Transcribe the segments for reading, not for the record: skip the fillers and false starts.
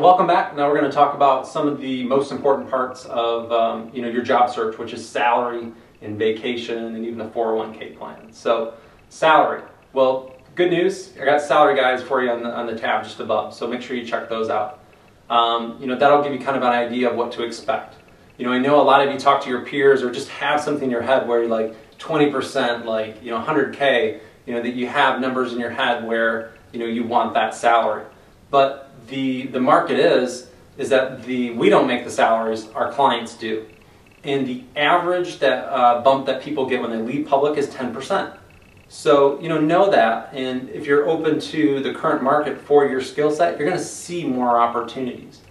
welcome back. Now we're going to talk about some of the most important parts of your job search, which is salary and vacation and even the 401k plan. So salary. Well, good news. I got salary guides for you on the tab just above. So make sure you check those out. That'll give you kind of an idea of what to expect. I know a lot of you talk to your peers or just have something in your head where you're like 20%, like 100k. That you have numbers in your head where you want that salary. But the market is that we don't make the salaries, our clients do. And the average bump that people get when they leave public is 10%. So know that, and if you're open to the current market for your skill set, you're going to see more opportunities.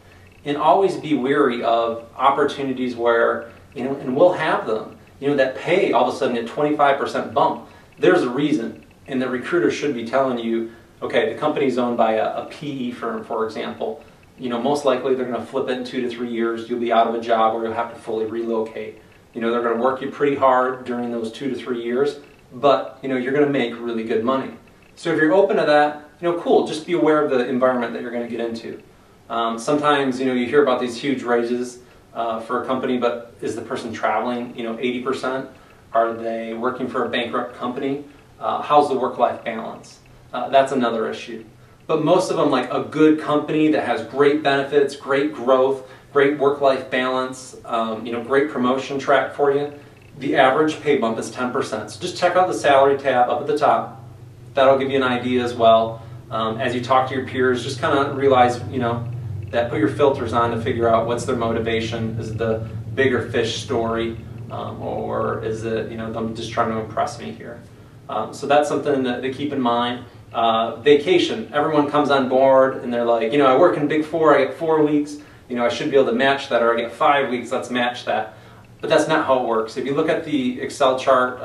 And always be wary of opportunities where, and we'll have them, that pay all of a sudden a 25% bump. There's a reason, and the recruiter should be telling you, okay, the company's owned by a PE firm, for example. Most likely they're going to flip it in 2 to 3 years. You'll be out of a job or you'll have to fully relocate. They're going to work you pretty hard during those 2 to 3 years, but you're going to make really good money. So if you're open to that, cool. Just be aware of the environment that you're going to get into. Sometimes you hear about these huge raises for a company, but is the person traveling 80%? Are they working for a bankrupt company? How's the work-life balance? That's another issue. But most of them, like a good company that has great benefits, great growth, great work-life balance, great promotion track for you, the average pay bump is 10%. So just check out the salary tab up at the top. That'll give you an idea as well. As you talk to your peers, just kind of realize, that put your filters on to figure out what's their motivation. Is it the bigger fish story, or is it, them just trying to impress me here? So that's something to keep in mind. Vacation. Everyone comes on board and they're like, I work in Big Four, I get 4 weeks, I should be able to match that, or I get 5 weeks, let's match that. But that's not how it works. If you look at the Excel chart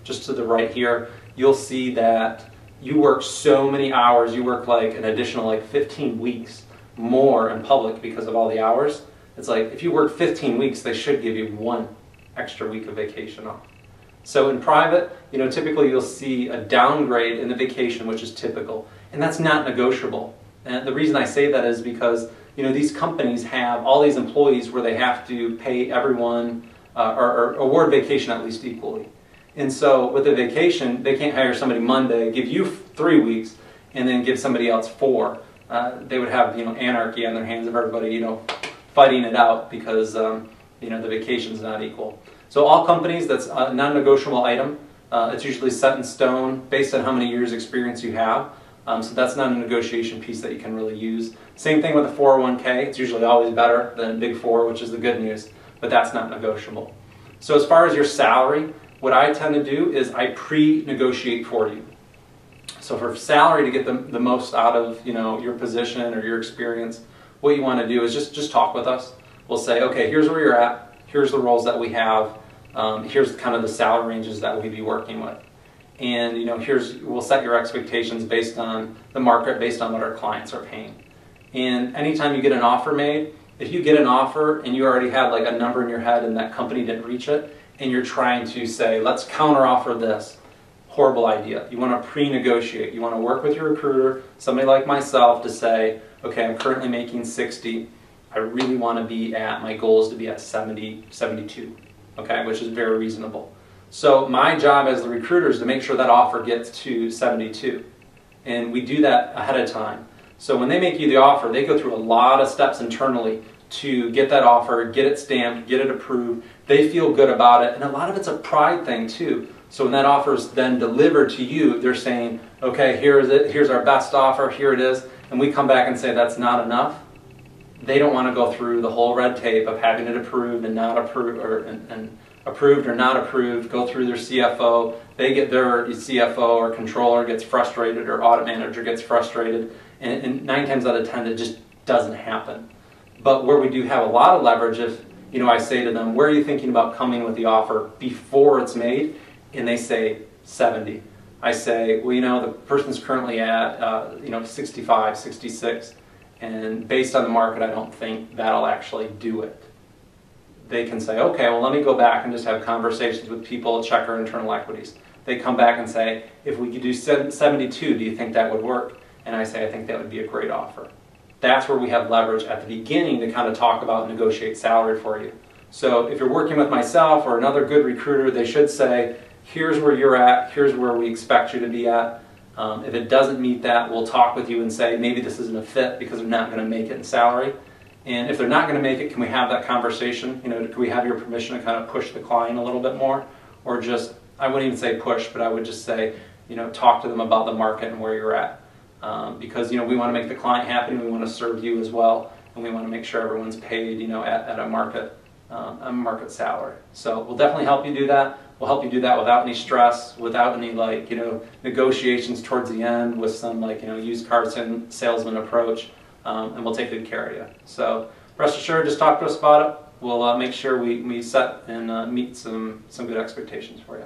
just to the right here, you'll see that you work so many hours, you work like an additional 15 weeks more in public because of all the hours. It's like if you work 15 weeks, they should give you 1 extra week of vacation off. So in private, typically you'll see a downgrade in the vacation, which is typical, and that's not negotiable. And the reason I say that is because these companies have all these employees where they have to pay everyone or award vacation at least equally. And so with the vacation, they can't hire somebody Monday, give you 3 weeks, and then give somebody else 4. They would have anarchy on their hands of everybody fighting it out because the vacation's not equal. So all companies, that's a non-negotiable item. It's usually set in stone based on how many years experience you have. So that's not a negotiation piece that you can really use. Same thing with the 401k. It's usually always better than Big Four, which is the good news, but that's not negotiable. So as far as your salary, what I tend to do is I pre-negotiate for you. So for salary, to get the most out of your position or your experience, what you want to do is just talk with us. We'll say, okay, here's where you're at. Here's the roles that we have. Here's kind of the salary ranges that we'd be working with. And we'll set your expectations based on the market, based on what our clients are paying. And anytime you get an offer made, if you get an offer and you already have like a number in your head and that company didn't reach it, and you're trying to say, let's counter offer this, horrible idea. You want to pre-negotiate. You want to work with your recruiter, somebody like myself, to say, okay, I'm currently making 60. I really want to be at, my goal is to be at 70, 72, okay, which is very reasonable. So my job as the recruiter is to make sure that offer gets to 72. And we do that ahead of time. So when they make you the offer, they go through a lot of steps internally to get that offer, get it stamped, get it approved. They feel good about it, and a lot of it's a pride thing too. So when that offer is then delivered to you, they're saying, okay, here is it, here's our best offer, here it is, and we come back and say that's not enough. They don't want to go through the whole red tape of having it approved and not approved, and approved or not approved, go through their CFO. They get their CFO or controller gets frustrated, or audit manager gets frustrated, and 9 times out of 10 it just doesn't happen. But where we do have a lot of leverage, if I say to them, where are you thinking about coming with the offer before it's made? And they say 70. I say, well, the person's currently at 65, 66. And based on the market, I don't think that'll actually do it. They can say, okay, well, let me go back and just have conversations with people, check our internal equities. They come back and say, if we could do 72, do you think that would work? And I say, I think that would be a great offer. that's where we have leverage at the beginning to kind of talk about and negotiate salary for you. So if you're working with myself or another good recruiter, they should say, here's where you're at, here's where we expect you to be at. If it doesn't meet that, we'll talk with you and say, maybe this isn't a fit because they're not going to make it in salary. And if they're not going to make it, can we have that conversation? You know, can we have your permission to kind of push the client a little bit more? Or just, I wouldn't even say push, but I would just say, you know, talk to them about the market and where you're at. Because, you know, we want to make the client happy and we want to serve you as well. And we want to make sure everyone's paid, you know, at a market salary. So we'll definitely help you do that. We'll help you do that without any stress, without any, like, you know, negotiations towards the end with some, like, you know, used car salesman approach, and we'll take good care of you. So rest assured, just talk to us about it. We'll make sure we set and meet some good expectations for you.